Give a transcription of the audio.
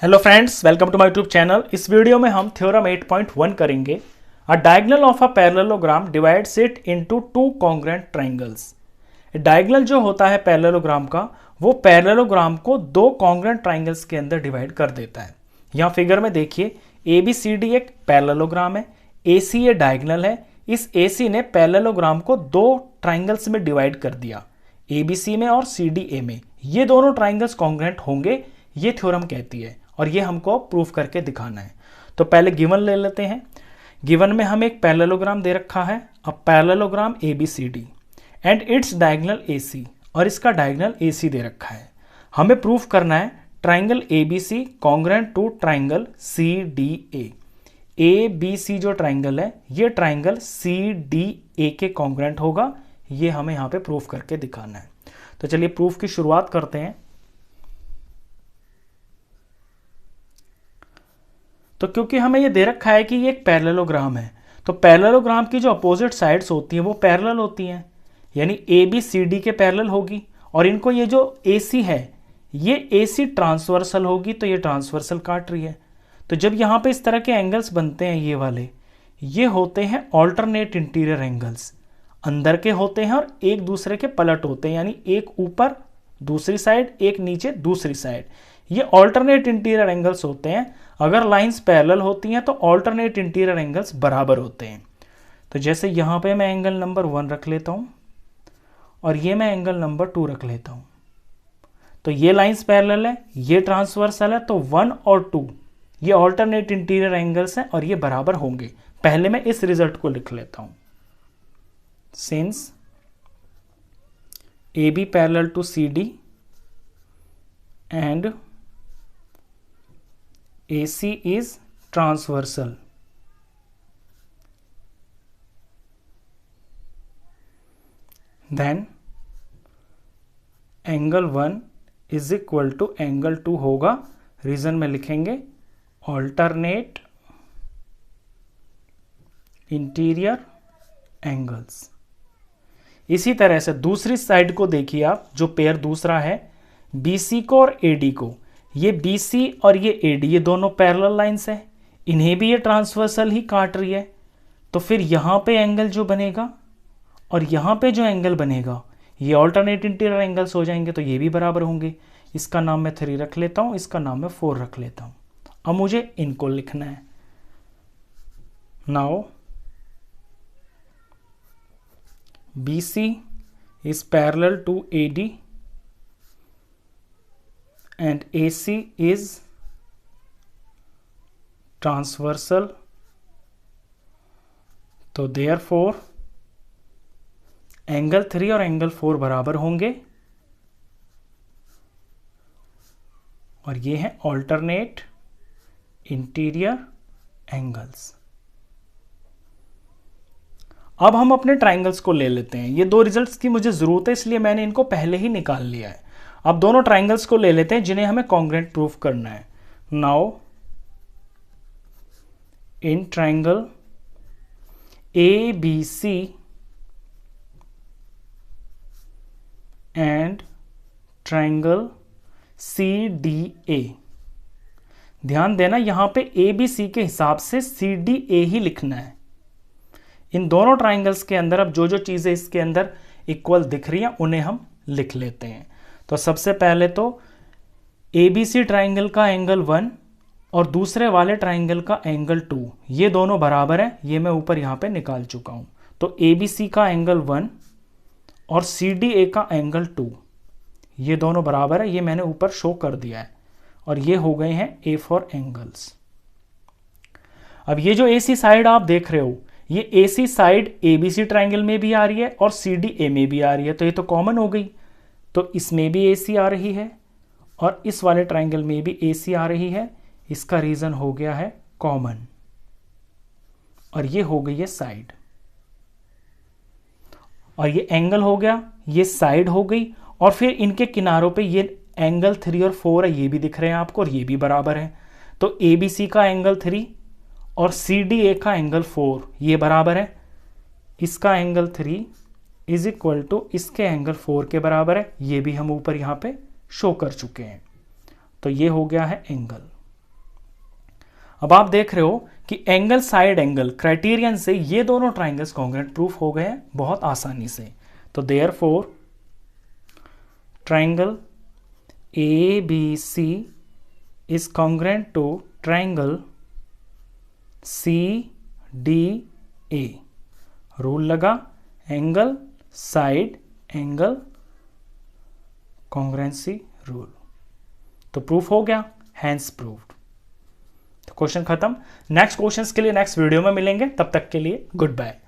Hello friends, welcome to my YouTube channel. इस video में हम थ्योरम 8.1 करेंगे। A diagonal of a parallelogram divides it into two congruent triangles. Diagonal जो होता है पैरेललोग्राम का, वो पैरेललोग्राम को दो कॉन्ग्रुएंट ट्रायंगल्स के अंदर डिवाइड कर देता है। यहाँ फिगर में देखिए, ABCD एक पैरेललोग्राम है, AC ये डायगोनल है। इस AC ने पैरेललोग्राम को दो ट्रायंगल्स में डिवाइड कर दिया, ABC में और CDA में। ये दोनों ट्रायंगल्स कॉन्ग्रुएंट होंगे, ये थ्योरम कहती है, और ये हमको प्रूफ करके दिखाना है। तो पहले गिवन ले लेते हैं। गिवन में हमें एक पैरेललोग्राम दे रखा है, a parallelogram ABCD and its diagonal AC, और इसका डायगोनल AC दे रखा है। हमें प्रूफ करना है triangle ABC congruent to triangle CDA। ABC जो ट्रायंगल है, ये ट्रायंगल CDA के कॉन्ग्रुएंट होगा। ये हमें यहाँ पे प्रूफ करके दिखाना है। तो चलिए प्रूफ की शुरुआत करते हैं। तो क्योंकि हमें ये दे रखा है कि ये एक पैरेललोग्राम है, तो पैरेललोग्राम की जो अपोजिट साइड्स होती हैं वो पैरेलल होती हैं, यानी ABCD के पैरेलल होगी। और इनको ये जो AC है, ये AC ट्रांसवर्सल होगी, तो ये ट्रांसवर्सल काट रही है। तो जब यहाँ पे इस तरह के एंगल्स बनते हैं, ये वाले, ये होते हैं ऑल्टरनेट इंटीरियर एंगल्स। अंदर के होते हैं और एक दूसरे के पलट होते हैं, यानी एक ऊपर दूसरी साइड, एक नीचे दूसरी साइड। ये ऑल्टरनेट इंटीरियर एंगल्स होते हैं। अगर लाइंस पैरेलल होती हैं तो ऑल्टरनेट इंटीरियर एंगल्स बराबर होते हैं। तो जैसे यहाँ पे मैं एंगल नंबर 1 रख लेता हूँ और ये मैं एंगल नंबर 2 रख लेता हूँ। तो ये लाइंस पैरेलल है, ये ट्रांसवर्सल है, तो 1 और 2 ये ऑल्टरनेट इंटीरियर एंगल्स हैं और ये बराबर होंगे। पहले मैं इस रिजल्ट को लिख लेता हूँ। Since AB parallel to CD and AC is transversal, then angle 1 is equal to angle 2 होगा। रीजन में लिखेंगे alternate इंटीरियर एंगल्स। इसी तरह से दूसरी साइड को देखिए आप, जो पेयर दूसरा है BC को और AD को। ये BC और ये AD, ये दोनों पैरेलल लाइंस हैं, इन्हें भी ये ट्रांसवर्सल ही काट रही है। तो फिर यहाँ पे एंगल जो बनेगा और यहाँ पे जो एंगल बनेगा, ये ऑल्टरनेट इंटीरियर एंगल्स हो जाएंगे, तो ये भी बराबर होंगे। इसका नाम मैं 3 रख लेता हूँ, इसका नाम मैं 4 रख लेता हूँ। अब मुझे इनको लिखना है। Now BC is parallel to AD and AC is transversal, तो therefore एंगल 3 और एंगल 4 बराबर होंगे, और ये हैं ऑल्टरनेट इंटीरियर एंगल्स। अब हम अपने ट्रायंगल्स को ले लेते हैं। ये दो रिजल्ट्स की मुझे जरूरत है, इसलिए मैंने इनको पहले ही निकाल लिया है। अब दोनों ट्रायंगल्स को ले लेते हैं जिन्हें हमें कॉन्ग्रुएंट प्रूफ करना है। Now in triangle ABC and triangle CDA, ध्यान देना यहां पे ABC के हिसाब से CDA ही लिखना है। इन दोनों ट्रायंगल्स के अंदर अब जो जो चीजें इसके अंदर इक्वल दिख रही हैं, उन्हें हम लिख लेते हैं। तो सबसे पहले तो ABC ट्रायंगल का एंगल 1 और दूसरे वाले ट्रायंगल का एंगल 2, ये दोनों बराबर है। ये मैं ऊपर यहाँ पे निकाल चुका हूँ। तो ABC का एंगल 1 और CDA का एंगल 2, ये दोनों बराबर है। ये मैंने ऊपर शो कर दिया है, और ये हो गए हैं A4 एंगल्स। अब ये जो AC साइड आप देख रहे हो, ये AC साइड ABC ट्रायंगल में भी आ रही है और CDA में भी आ रही है, तो ये तो कॉमन हो गई। तो इसमें भी AC आ रही है और इस वाले ट्रायंगल में भी AC आ रही है। इसका रीजन हो गया है कॉमन, और ये हो गई है साइड, और ये एंगल हो गया, ये साइड हो गई। और फिर इनके किनारों पे ये एंगल 3 और 4 है, ये भी दिख रहे हैं आपको, और ये भी बराबर है। तो ABC का एंगल 3 और CDA का एंगल 4 ये बराबर है। इसका एंगल 3 इज इक्वल टू इसके एंगल 4 के बराबर है। ये भी हम ऊपर यहाँ पे शो कर चुके हैं। तो ये हो गया है एंगल। अब आप देख रहे हो कि एंगल साइड एंगल क्राइटेरियन से ये दोनों ट्राइंगल्स कॉन्ग्रुएंट प्रूफ हो गए हैं बहुत आसानी से। तो therefore triangle ABC is congruent to triangle CDA। Rule लगा, angle side angle congruency rule, तो प्रूफ हो गया, हैंस प्रूव्ड। तो क्वेश्चन खत्म। नेक्स्ट क्वेश्चंस के लिए नेक्स्ट वीडियो में मिलेंगे, तब तक के लिए गुड बाय।